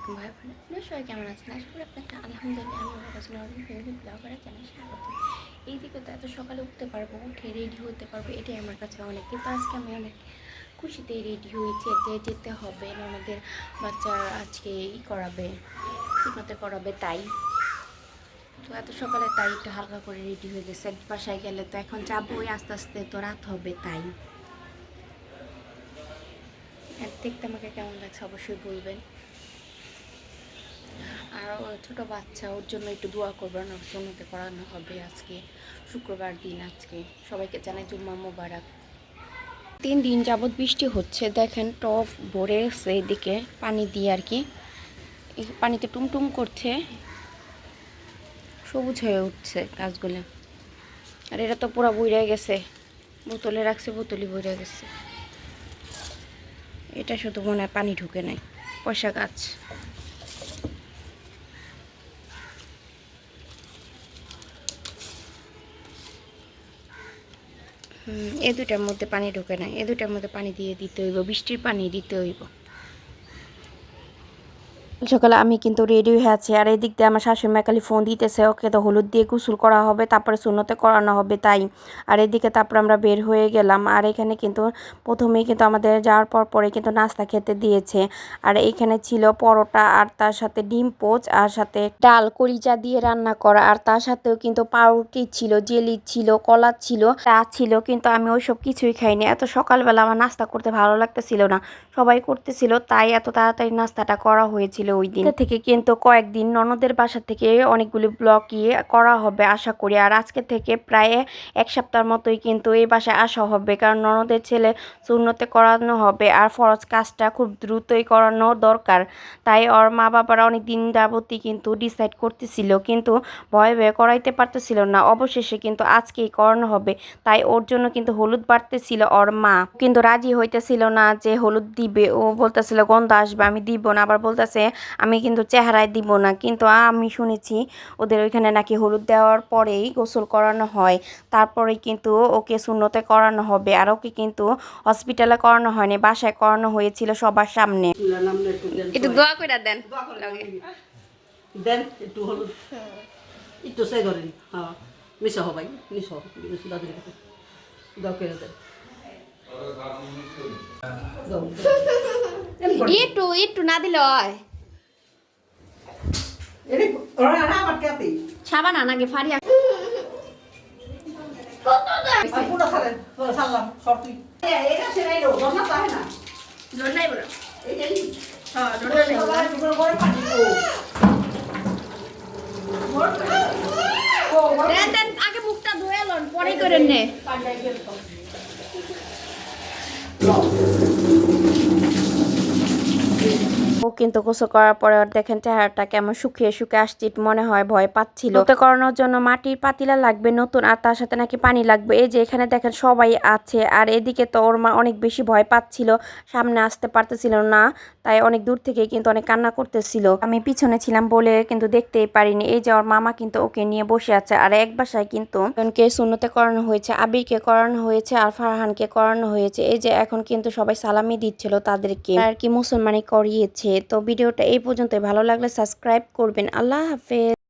আলাইকুম ভাই বোনেরা, সবাই কেমন আছেন? আশা করি আপনারা আলহামদুলিল্লাহ আমি ভালো আছি। নতুন ফ্যামিলি ব্লগারে জানাই স্বাগত। এইদিকে তো এত সকালে উঠতে পারবো, উঠে রেডি হতে পারবো, এটাই আমার কাছে অনেক। কিন্তু আজকে আমি অনেক খুশিতে রেডি হয়েছি যে যেতে হবে, আমাদের বাচ্চার আজকে করাবে, সুন্নতে করাবে, তাই তো এত সকালে তাই একটু হালকা করে রেডি হয়ে গেছে। বাসায় গেলে তো এখন যাবোই, আস্তে আস্তে তো রাত হবে, তাই দেখতে আমাকে কেমন লাগছে অবশ্যই বলবেন। আর ছোট বাচ্চা, ওর জন্য একটু দোয়া করবেন। ওর সুন্নতে করানো হবে আজকে, শুক্রবার দিন। আজকে সবাইকে জানাই জুম্মা মোবারক। 3 দিন যাবৎ বৃষ্টি হচ্ছে, দেখেন টপ ভরে এদিকে পানি দিয়ে আর কি, এই পানিতে টুমটুম করছে, সবুজ হয়ে উঠছে গাছগুলো। আর এটা তো পুরো বইরে গেছে, বোতলে রাখছে, বোতলই বইরে গেছে। এটা শুধু মনে হয় পানি ঢুকে নাই। পয়সা গাছ, এ দুটার মধ্যে পানি ঢোকে না, এ দুটার মধ্যে পানি দিয়ে দিতে হইব, বৃষ্টির পানি দিতে হইব। সকালে আমি কিন্তু রেডি হয়ে আছি, আর এদিক দিয়ে আমার শাশুড়ি মা খালি ফোন দিতেছে, ওকে তো হলুদ দিয়ে গোসল করা হবে, তারপরে সুন্নতে করানো হবে, তাই। আর এদিকে তারপরে আমরা বের হয়ে গেলাম। আর এখানে কিন্তু প্রথমেই কিন্তু আমাদের যাওয়ার পরে কিন্তু নাস্তা খেতে দিয়েছে। আর এইখানে ছিল পরোটা, আর তার সাথে ডিম পোচ, আর সাথে ডাল কলিজা দিয়ে রান্না করা, আর তার সাথেও কিন্তু পাউরুটি ছিল, জেলি ছিল, কলা ছিল, চা ছিল। কিন্তু আমি ওইসব কিছুই খাইনি। এত সকালবেলা আমার নাস্তা করতে ভালো লাগতেছিল না, সবাই করতেছিল, তাই এত তাড়াতাড়ি নাস্তাটা করা হয়েছিল ওই দিন থেকে। কিন্তু কয়েকদিন ননদের বাসা থেকে অনেকগুলি ব্লগ করা হবে আশা করি। আর আজকে থেকে প্রায় 1 সপ্তাহের মতোই কিন্তু এই বাসায় আসা হবে, কারণ ননদের ছেলে সুন্নতে করানো হবে, আর ফরজ কাজটা খুব দ্রুতই করানো দরকার। তাই ওর মা বাবারা অনেক দিন যাবতই কিন্তু ডিসাইড করতেছিল, কিন্তু ভয়ে ভয়ে করাইতে পারতেছিল না। অবশেষে কিন্তু আজকেই করানো হবে, তাই ওর জন্য কিন্তু হলুদ বাড়তেছিল ওর মা, কিন্তু রাজি হইতেছিল না যে হলুদ দিবে। ও বলতেছিল গন্ধ আসবে, আমি দিব না। আবার বলতেছে আমি কিন্তু চেহারায় দিব না। কিন্তু আমি শুনেছি ওদের ওইখানে নাকি হলুদ দেওয়ার পরেই গোসল করানো হয়, তারপরেই কিন্তু ওকে সুন্নতে করানো হবে। আর ওকে কিন্তু হসপিটালে করানো হয়নি, বাসায় করানো হয়েছিল সবার সামনে। একটু দোয়া করে দেন, দেন একটু হলুদ, একটু সেই ধরেন, হ্যাঁ মিশা হবাই মিশো দাদুর কাছে দাও করে দেন। একটু একটু না দিলে হয়। সাবান আনাগে ফারিয়া আগে মুখটা ধুয়ে লন, পরে করেন নে। ও কিন্তু গোসল করার পরে ওর দেখেন চেহারাটা কেমন শুকিয়ে শুকিয়ে আসছে, মনে হয় ভয় পাচ্ছিল। তো করানোর জন্য মাটির পাতিলা লাগবে নতুন, আর তার সাথে নাকি পানি লাগবে। এই যে এখানে দেখেন সবাই আছে। আর এদিকে তো ওর মা অনেক বেশি ভয় পাচ্ছিল, সামনে আসতে পারতেছিল না, তাই অনেক দূর থেকে কিন্তু অনেক কান্না করতেছিল। আমি পিছনে ছিলাম বলে কিন্তু দেখতেই পারিনি। এই যে ওর মামা কিন্তু ওকে নিয়ে বসে আছে। আর এক বাসায় কিন্তু জনকে সুন্নতে করানো হয়েছে, আবিরকে করানো হয়েছে, আর ফারহানকে করানো হয়েছে। এই যে এখন কিন্তু সবাই সালামি দিচ্ছিল তাদেরকে, আর কি মুসলমানি করিয়েছে। তো ভিডিওটা এই পর্যন্তই, ভালো লাগলে সাবস্ক্রাইব করবেন। আল্লাহ হাফেজ।